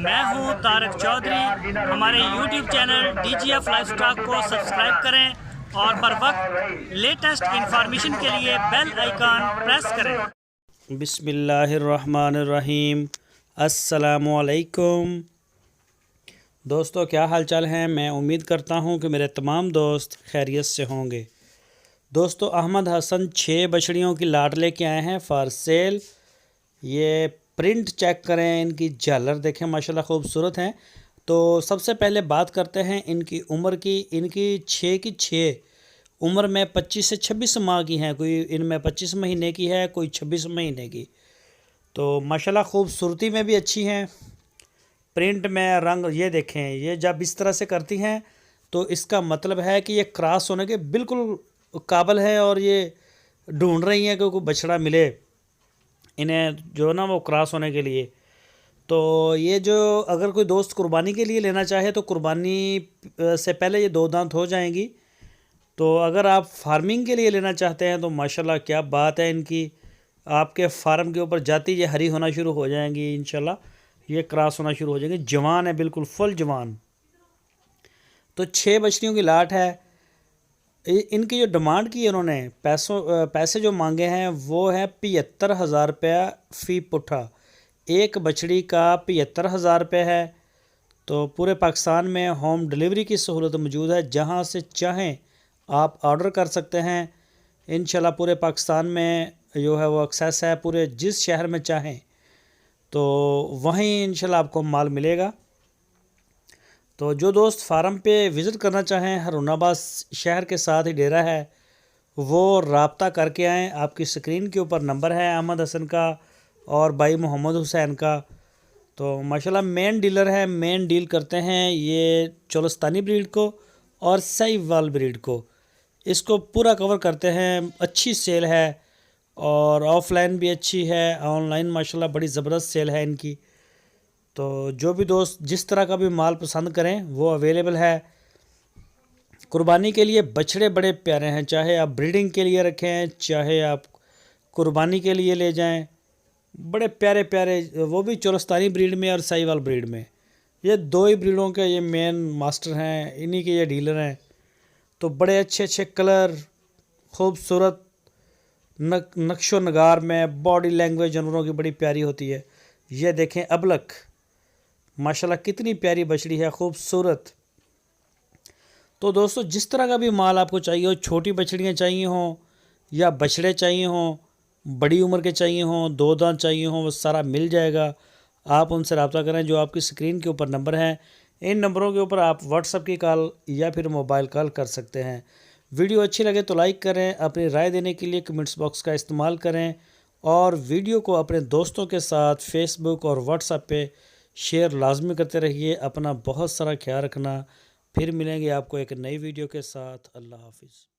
میں ہوں طارق چودھری۔ ہمارے YouTube channel DGF life stock کو سبسکرائب کریں اور بر وقت لیٹسٹ انفارمیشن کے لیے بیل آئیکن پریس کریں۔ بسم اللہ الرحمن الرحیم۔ السلام علیکم دوستو، کیا حال چال ہیں؟ میں امید کرتا ہوں کہ میرے تمام دوست خیریت سے ہوں گے۔ دوستو، احمد حسن 6 بچڑیوں کی لاٹ لے کے آئے ہیں فار سیل۔ یہ پرنٹ چیک کریں، ان کی جھالر دیکھیں، ماشاءاللہ خوبصورت ہیں۔ تو سب سے پہلے بات کرتے ہیں ان کی عمر کی۔ ان کی 6 کی 6 عمر میں 25 سے 26 ماہ کی ہیں، کوئی ان میں 25 مہینے کی ہے، کوئی 26 مہینے کی۔ تو ماشاءاللہ خوبصورتی میں بھی اچھی ہیں، پرنٹ میں رنگ یہ دیکھیں، یہ جب اس طرح سے کرتی ہیں تو اس کا مطلب ہے کہ یہ کراس ہونے کے بالکل قابل ہے، اور یہ ڈھونڈ رہی ہیں کہ کوئی بچڑا ملے انہیں جو نا وہ کراس ہونے کے لیے۔ تو یہ جو اگر کوئی دوست قربانی کے لیے لینا چاہے تو قربانی سے پہلے یہ 2 دانت ہو جائیں گی۔ تو اگر آپ فارمنگ کے لیے لینا چاہتے ہیں تو ماشاءاللہ کیا بات ہے ان کی، آپ کے فارم کے اوپر جاتی یہ ہری ہونا شروع ہو جائیں گی، انشاءاللہ یہ کراس ہونا شروع ہو جائیں گی۔ جوان ہے، بالکل فل جوان۔ تو 6 بچڑیوں کی لاٹ ہے۔ ان کی جو ڈیمانڈ کی ہے انہوں نے، پیسے جو مانگے ہیں وہ ہے 75,000 روپیہ فی پٹھا۔ ایک بچڑی کا 75,000 روپے ہے۔ تو پورے پاکستان میں ہوم ڈیلیوری کی سہولت موجود ہے، جہاں سے چاہیں آپ آرڈر کر سکتے ہیں۔ انشاءاللہ پورے پاکستان میں جو ہے وہ ایکسیس ہے، پورے جس شہر میں چاہیں تو وہیں انشاءاللہ آپ کو مال ملے گا۔ تو جو دوست فارم پہ وزٹ کرنا چاہیں، ہارون آباد شہر کے ساتھ ہی ڈیرہ ہے، وہ رابطہ کر کے آئیں۔ آپ کی سکرین کے اوپر نمبر ہے احمد حسن کا اور بھائی محمد حسین کا۔ تو ماشاءاللہ مین ڈیلر ہے، مین ڈیل کرتے ہیں یہ چولستانی بریڈ کو اور سہیوال بریڈ کو، اس کو پورا کور کرتے ہیں۔ اچھی سیل ہے اور آف لائن بھی اچھی ہے، آن لائن ماشاءاللہ بڑی زبردست سیل ہے ان کی۔ تو جو بھی دوست جس طرح کا بھی مال پسند کریں وہ اویلیبل ہے۔ قربانی کے لیے بچڑے بڑے پیارے ہیں، چاہے آپ بریڈنگ کے لیے رکھیں، چاہے آپ قربانی کے لیے لے جائیں، بڑے پیارے پیارے، وہ بھی چولستانی بریڈ میں اور سہیوال بریڈ میں۔ یہ 2 ہی بریڈوں کے یہ مین ماسٹر ہیں، انہی کے یہ ڈیلر ہیں۔ تو بڑے اچھے اچھے کلر، خوبصورت نقش و نگار میں، باڈی لینگویج جانوروں کی بڑی پیاری ہوتی ہے۔ یہ دیکھیں ابلک، ماشاءاللہ کتنی پیاری بچڑی ہے، خوبصورت۔ تو دوستو جس طرح کا بھی مال آپ کو چاہیے ہو، چھوٹی بچڑیاں چاہیے ہوں یا بچڑے چاہیے ہوں، بڑی عمر کے چاہیے ہوں، 2 دانت چاہیے ہوں، وہ سارا مل جائے گا۔ آپ ان سے رابطہ کریں، جو آپ کی سکرین کے اوپر نمبر ہیں، ان نمبروں کے اوپر آپ واٹس ایپ کی کال یا پھر موبائل کال کر سکتے ہیں۔ ویڈیو اچھی لگے تو لائک کریں، اپنی رائے دینے کے لیے کمنٹس باکس کا استعمال کریں، اور ویڈیو کو اپنے دوستوں کے ساتھ فیس بک اور واٹس ایپ پہ شیئر لازمی کرتے رہیے۔ اپنا بہت سارا خیال رکھنا۔ پھر ملیں گے آپ کو ایک نئی ویڈیو کے ساتھ۔ اللہ حافظ۔